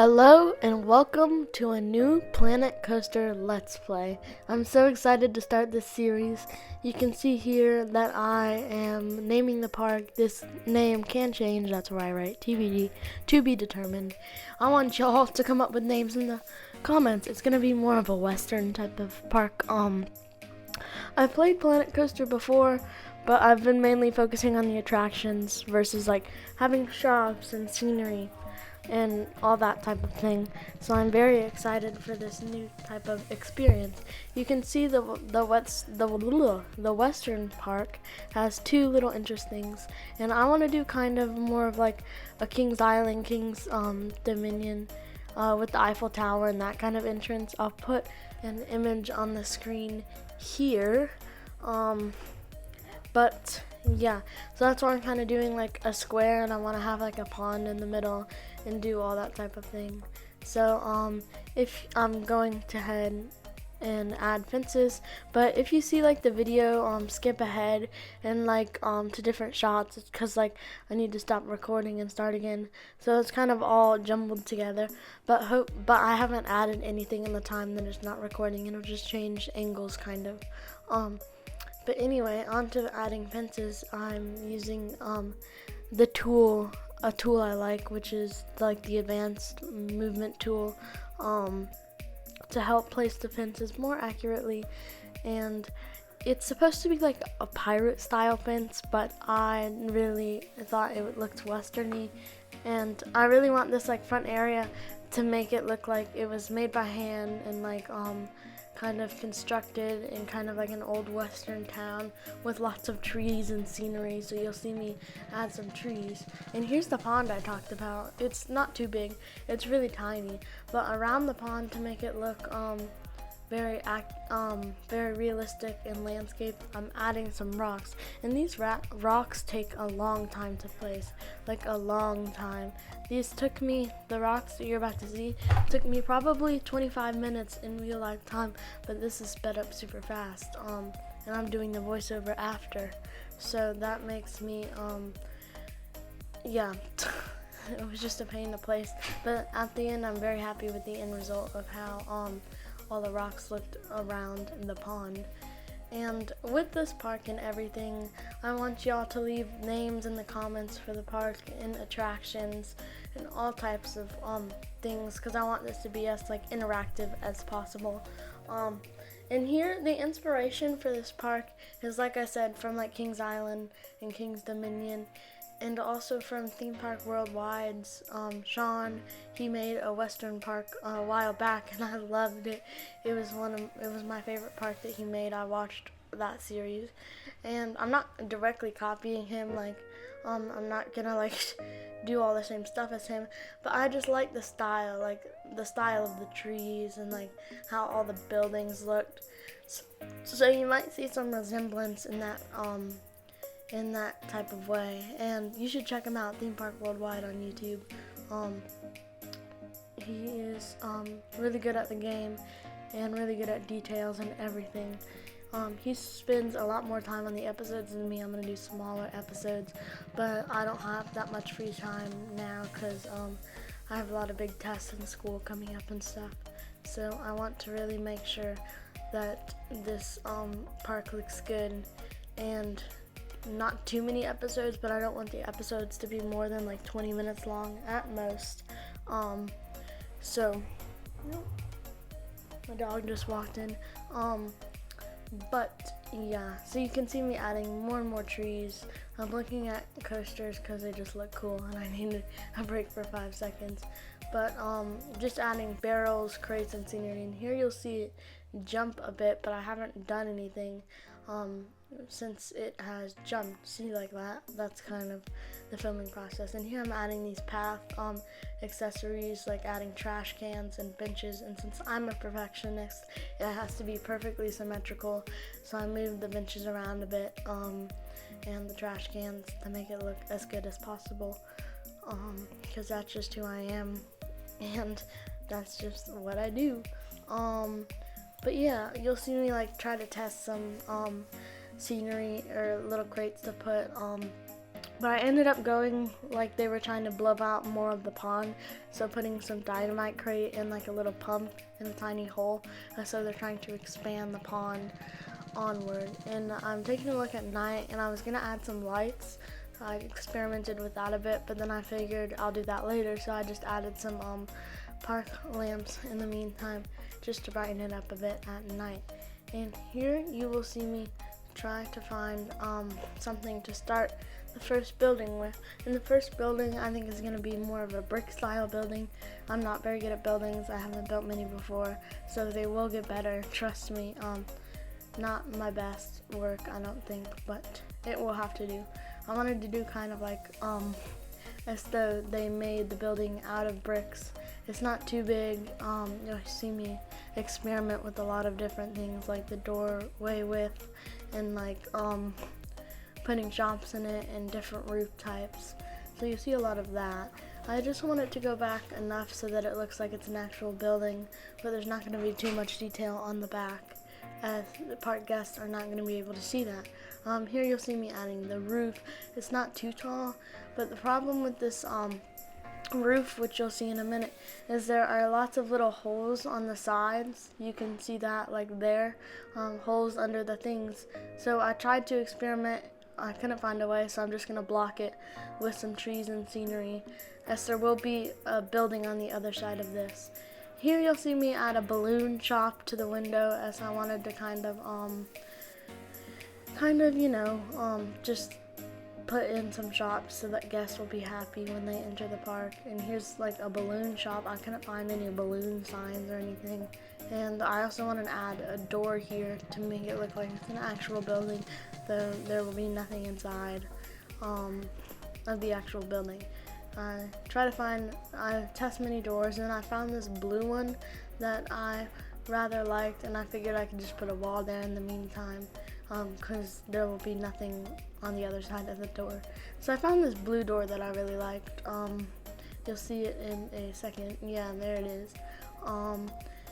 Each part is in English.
Hello and welcome to a new Planet Coaster Let's Play. I'm so excited to start this series. You can see here that I am naming the park. This name can change, that's where I write TBD, to be determined. I want y'all to come up with names in the comments. It's going to be more of a western type of park. I've played Planet Coaster before, but I've been mainly focusing on the attractions versus like having shops and scenery and all that type of thing. So I'm very excited for this new type of experience. You can see the western park has two little interestings, and I want to do kind of more of like a Kings Island, Kings Dominion, with the Eiffel Tower and that kind of entrance. I'll put an image on the screen here. But yeah, so that's why I'm kind of doing like a square, and I want to have like a pond in the middle and do all that type of thing. So if I'm going to head and add fences, but if you see like the video skip ahead and like to different shots, it's because like I need to stop recording and start again, so it's kind of all jumbled together. But I haven't added anything in the time that it's not recording. It'll just change angles kind of. But anyway, on to adding fences. I'm using a tool I like, which is like the advanced movement tool, to help place the fences more accurately. And it's supposed to be like a pirate style fence, but I really thought it looked westerny, and I really want this like front area to make it look like it was made by hand and like kind of constructed in kind of like an old western town with lots of trees and scenery. So you'll see me add some trees. And here's the pond I talked about. It's not too big, it's really tiny, but around the pond, to make it look very realistic and landscape, I'm adding some rocks. And these rocks take a long time to place, like a long time. These took me, the rocks that you're about to see, took me probably 25 minutes in real life time, but this is sped up super fast. And I'm doing the voiceover after, so that makes me yeah. It was just a pain to place, but at the end I'm very happy with the end result of how all the rocks looked around the pond. And with this park and everything, I want y'all to leave names in the comments for the park and attractions and all types of things, because I want this to be as like interactive as possible. And here, the inspiration for this park is, like I said, from like Kings Island and Kings Dominion, and also from Theme Park Worldwide's Sean. He made a Western park a while back, and I loved it. It was my favorite park that he made. I watched that series, and I'm not directly copying him. Like, I'm not gonna like do all the same stuff as him, but I just like the style of the trees and like how all the buildings looked. So you might see some resemblance in that type of way, and you should check him out, Theme Park Worldwide on YouTube. He is really good at the game and really good at details and everything. He spends a lot more time on the episodes than me. I'm going to do smaller episodes, but I don't have that much free time now because I have a lot of big tests in school coming up and stuff. So I want to really make sure that this park looks good, and not too many episodes, but I don't want the episodes to be more than like 20 minutes long at most. So my dog just walked in. But yeah, so you can see me adding more and more trees. I'm looking at coasters because they just look cool, and I need a break for 5 seconds. But just adding barrels, crates, and scenery. And here you'll see it jump a bit, but I haven't done anything since it has jumped. See, like that? That's kind of the filming process. And here I'm adding these path accessories, like adding trash cans and benches. And since I'm a perfectionist, it has to be perfectly symmetrical. So I moved the benches around a bit and the trash cans to make it look as good as possible. Because that's just who I am, and that's just what I do. But yeah, you'll see me like try to test some scenery or little crates to put But I ended up going like they were trying to blow out more of the pond, so putting some dynamite crate in like a little pump in a tiny hole, and so they're trying to expand the pond onward. And I'm taking a look at night, and I was gonna add some lights. I experimented with that a bit, but then I figured I'll do that later, so I just added some park lamps in the meantime, just to brighten it up a bit at night. And here you will see me try to find something to start the first building with. And the first building I think is going to be more of a brick style building. I'm not very good at buildings. I haven't built many before, so they will get better, trust me. Not my best work, I don't think, but it will have to do. I wanted to do kind of like as though they made the building out of bricks. It's not too big. You'll see me experiment with a lot of different things, like the doorway width, and like putting shops in it and different roof types. So you see a lot of that. I just want it to go back enough so that it looks like it's an actual building, but there's not going to be too much detail on the back, as the park guests are not going to be able to see that. Here you'll see me adding the roof. It's not too tall, but the problem with this roof, which you'll see in a minute, is there are lots of little holes on the sides. You can see that like there, holes under the things. So I tried to experiment. I couldn't find a way, so I'm just going to block it with some trees and scenery, as there will be a building on the other side of this. Here you'll see me add a balloon shop to the window, as I wanted to kind of just put in some shops so that guests will be happy when they enter the park. And here's like a balloon shop. I couldn't find any balloon signs or anything. And I also want to add a door here to make it look like it's an actual building, though there will be nothing inside of the actual building. I test many doors, and I found this blue one that I rather liked, and I figured I could just put a wall there in the meantime, because there will be nothing on the other side of the door. So I found this blue door that I really liked. You'll see it in a second. Yeah, there it is.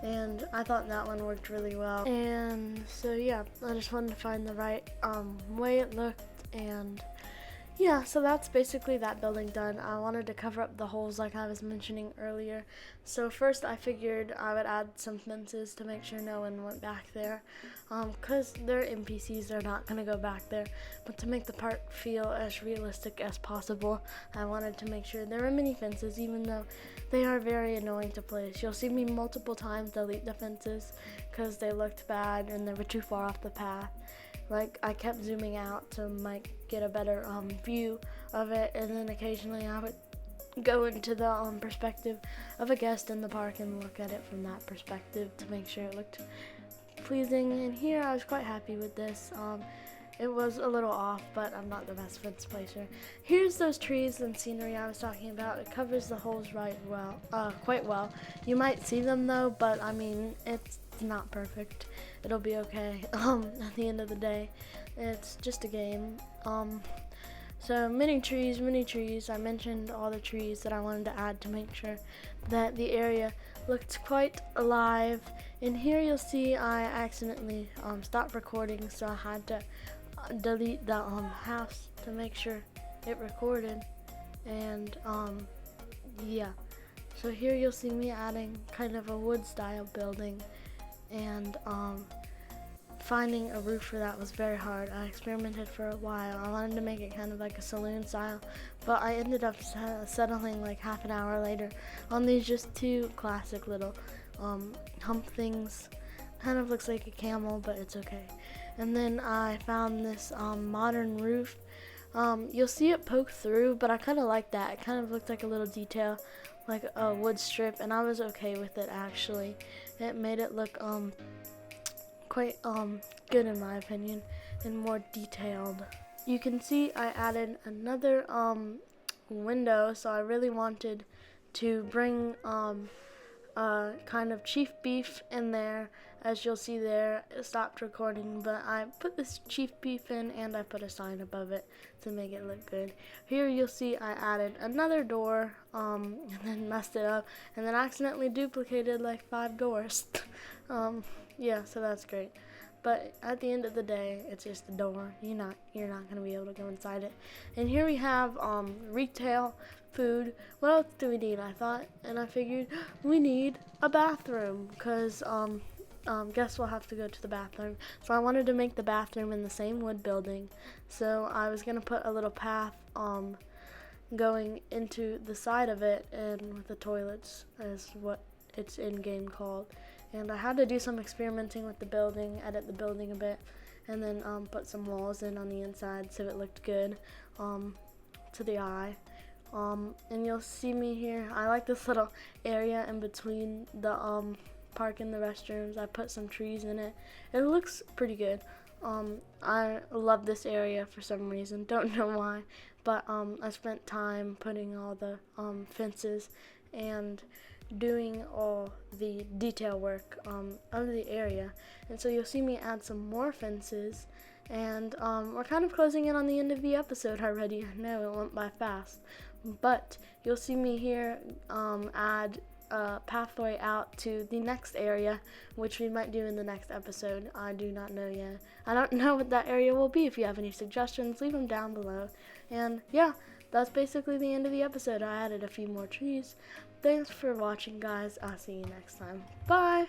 And I thought that one worked really well. And so yeah, I just wanted to find the right way it looked, and yeah, so that's basically that building done. I wanted to cover up the holes like I was mentioning earlier. So first I figured I would add some fences to make sure no one went back there. Because they're NPCs, they're not going to go back there. But to make the park feel as realistic as possible, I wanted to make sure there were many fences, even though they are very annoying to place. You'll see me multiple times delete the fences because they looked bad and they were too far off the path. Like, I kept zooming out to get a better view of it, and then occasionally I would go into the perspective of a guest in the park and look at it from that perspective to make sure it looked pleasing. And here I was quite happy with this. It was a little off, but I'm not the best fence placer. Here's those trees and scenery I was talking about. It covers the holes quite well. You might see them though, but I mean, it's not perfect. It'll be okay. At the end of the day, it's just a game. So many trees. I mentioned all the trees that I wanted to add to make sure that the area looked quite alive. And here you'll see I accidentally stopped recording, so I had to delete the house to make sure it recorded. And yeah, so here you'll see me adding kind of a wood style building, and finding a roof for that was very hard. I experimented for a while. I wanted to make it kind of like a saloon style, but I ended up settling like half an hour later on these just two classic little hump things. Kind of looks like a camel, but it's okay. And then I found this modern roof. You'll see it poke through, but I kind of like that. It kind of looked like a little detail, like a wood strip, and I was okay with it actually. It made it look quite good in my opinion, and more detailed. You can see I added another window, so I really wanted to bring kind of Chief Beef in there. As you'll see there, it stopped recording, but I put this Chief Beef in, and I put a sign above it to make it look good. Here you'll see I added another door, and then messed it up, and then accidentally duplicated like 5 doors. Yeah, so that's great. but at the end of the day, it's just a door. You're not gonna be able to go inside it. And here we have retail, food. What else do we need? I thought, and I figured we need a bathroom, cause guess we'll have to go to the bathroom. So I wanted to make the bathroom in the same wood building. So I was gonna put a little path going into the side of it, and with the toilets is what it's in game called. And I had to do some experimenting with the building, edit the building a bit, and then put some walls in on the inside so it looked good to the eye. And you'll see me here. I like this little area in between the park and the restrooms. I put some trees in it. It looks pretty good. I love this area for some reason. Don't know why, but I spent time putting all the fences and doing all the detail work of the area. And so you'll see me add some more fences, and we're kind of closing in on the end of the episode already. I know it went by fast, but you'll see me here add a pathway out to the next area, which we might do in the next episode. I do not know yet. I don't know what that area will be. If you have any suggestions, leave them down below. And yeah, that's basically the end of the episode. I added a few more trees. Thanks for watching, guys. I'll see you next time. Bye!